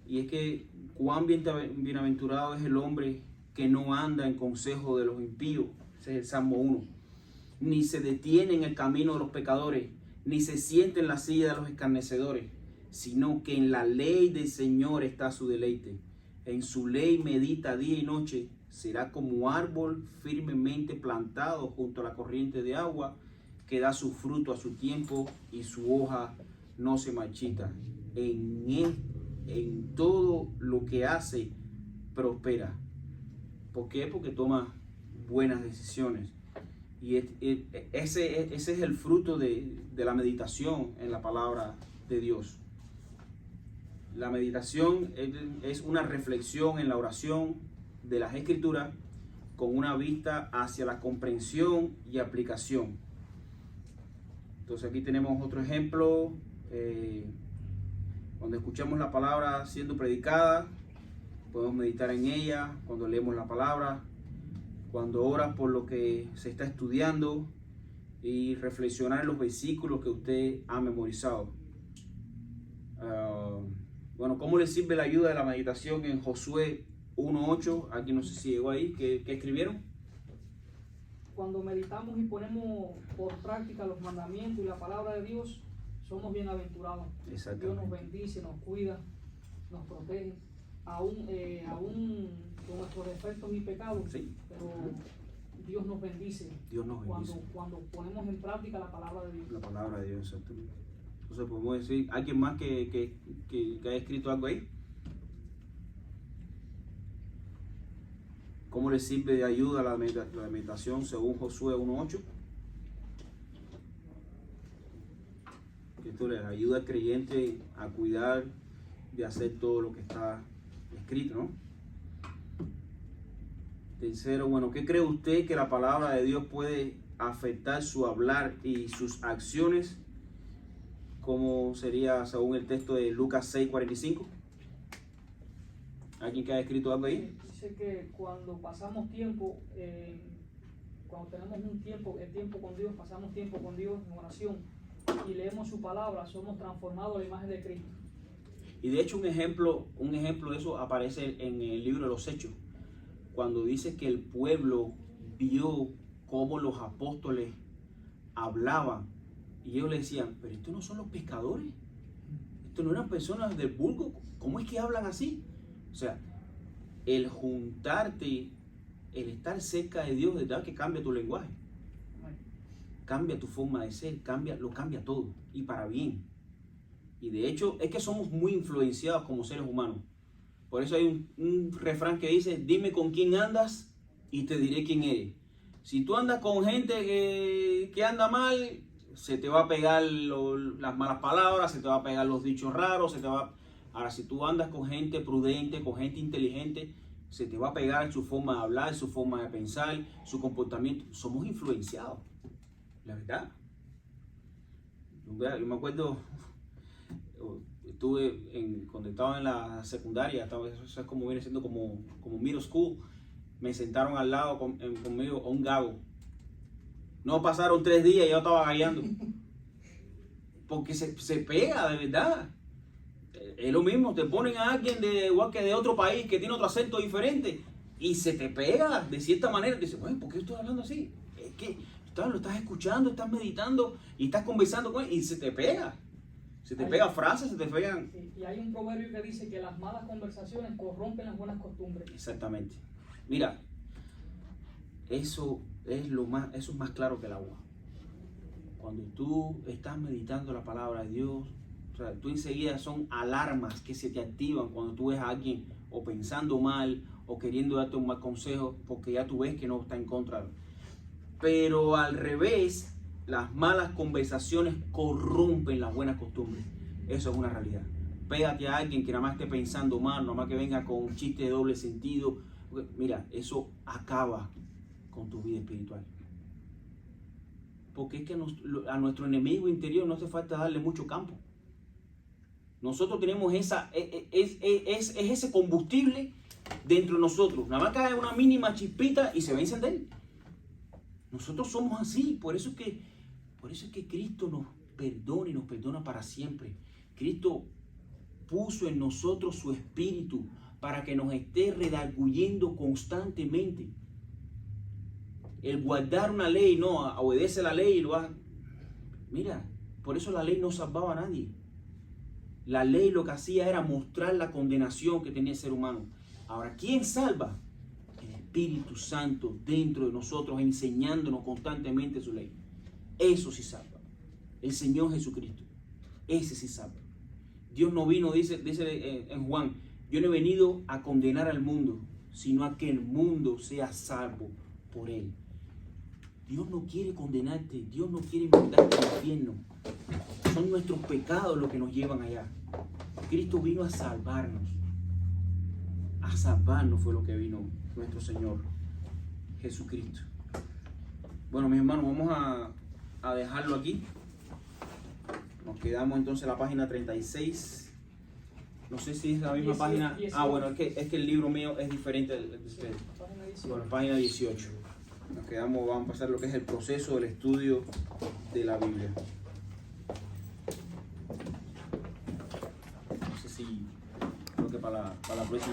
Y es que cuán bienaventurado es el hombre que no anda en consejo de los impíos. Ese es el Salmo 1. Ni se detiene en el camino de los pecadores, ni se siente en la silla de los escarnecedores, sino que en la ley del Señor está su deleite. En su ley medita día y noche. Será como árbol firmemente plantado junto a la corriente de agua, que da su fruto a su tiempo y su hoja no se marchita. En todo lo que hace prospera. ¿Por qué? Porque toma buenas decisiones. Y ese es el fruto de la meditación en la palabra de Dios. La meditación es una reflexión en la oración de las Escrituras con una vista hacia la comprensión y aplicación. Entonces aquí tenemos otro ejemplo. Cuando escuchamos la palabra siendo predicada, podemos meditar en ella. Cuando leemos la palabra, cuando oras por lo que se está estudiando y reflexionar en los versículos que usted ha memorizado. Bueno, ¿cómo le sirve la ayuda de la meditación en Josué 1:8? Aquí no sé si llegó ahí. ¿Qué escribieron? Cuando meditamos y ponemos por práctica los mandamientos y la palabra de Dios, somos bienaventurados. Dios nos bendice, nos cuida, nos protege, aún con nuestros defectos y pecados, Sí. pero Dios nos bendice. Dios nos bendice. Cuando ponemos en práctica la palabra de Dios. La palabra de Dios, exactamente. Entonces podemos decir, ¿alguien más que haya escrito algo ahí? ¿Cómo le sirve de ayuda la meditación según Josué 1:8? Esto le ayuda al creyente a cuidar de hacer todo lo que está escrito, ¿no? Tercero, bueno, ¿qué cree usted que la palabra de Dios puede afectar su hablar y sus acciones? ¿Cómo sería según el texto de Lucas 6:45? ¿Alguien que haya escrito algo ahí? Dice que cuando pasamos tiempo, cuando tenemos el tiempo con Dios, pasamos tiempo con Dios en oración y leemos su palabra, somos transformados a la imagen de Cristo. Y de hecho un ejemplo de eso aparece en el libro de los Hechos, cuando dice que el pueblo vio cómo los apóstoles hablaban y ellos le decían, pero estos no son los pescadores, estos no eran personas del vulgo, ¿cómo es que hablan así? O sea, el juntarte, el estar cerca de Dios, de verdad que cambia tu lenguaje, cambia tu forma de ser, lo cambia todo y para bien. Y de hecho es que somos muy influenciados como seres humanos. Por eso hay un refrán que dice, dime con quién andas y te diré quién eres. Si tú andas con gente que anda mal, se te va a pegar las malas palabras, se te va a pegar los dichos raros, Ahora, si tú andas con gente prudente, con gente inteligente, se te va a pegar su forma de hablar, su forma de pensar, su comportamiento. Somos influenciados, la verdad. Yo me acuerdo, cuando estaba en la secundaria, eso es como viene siendo como middle school, me sentaron al lado conmigo a un gago. No pasaron 3 días y yo estaba gallando. Porque se pega, de verdad. Es lo mismo, te ponen a alguien igual que de otro país que tiene otro acento diferente y se te pega de cierta manera. Dices, bueno, ¿por qué estoy hablando así? Es que lo estás escuchando, estás meditando y estás conversando con él y se te pega. Se te pegan frases, se te pegan. Sí, y hay un proverbio que dice que las malas conversaciones corrompen las buenas costumbres. Exactamente. Mira, eso es más claro que el agua. Cuando tú estás meditando la palabra de Dios, o sea, tú enseguida son alarmas que se te activan cuando tú ves a alguien o pensando mal o queriendo darte un mal consejo porque ya tú ves que no está en contra. Pero al revés, las malas conversaciones corrompen las buenas costumbres. Eso es una realidad. Pégate a alguien que nada más esté pensando mal, nada más que venga con un chiste de doble sentido. Mira, eso acaba con tu vida espiritual. Porque es que a nuestro enemigo interior no hace falta darle mucho campo. Nosotros tenemos ese combustible dentro de nosotros. Nada más cae una mínima chispita y se va a encender. Nosotros somos así. Por eso es que Cristo nos perdona y nos perdona para siempre. Cristo puso en nosotros su espíritu para que nos esté redarguyendo constantemente. El guardar una ley, no, obedece la ley y lo hace. Mira, por eso la ley no salvaba a nadie. La ley lo que hacía era mostrar la condenación que tenía el ser humano. Ahora, ¿quién salva? El Espíritu Santo dentro de nosotros, enseñándonos constantemente su ley. Eso sí salva. El Señor Jesucristo. Ese sí salva. Dios no vino, dice en Juan, yo no he venido a condenar al mundo, sino a que el mundo sea salvo por él. Dios no quiere condenarte, Dios no quiere mandarte al infierno. Son nuestros pecados los que nos llevan allá. Cristo vino a salvarnos. A salvarnos fue lo que vino nuestro Señor Jesucristo. Bueno, mis hermanos, vamos a dejarlo aquí. Nos quedamos entonces en la página 36. No sé si es la misma página. 18. Ah, bueno, es que el libro mío es diferente del de ustedes. Bueno, página 18. Nos quedamos, vamos a pasar lo que es el proceso del estudio de la Biblia. No sé si, creo que para la próxima.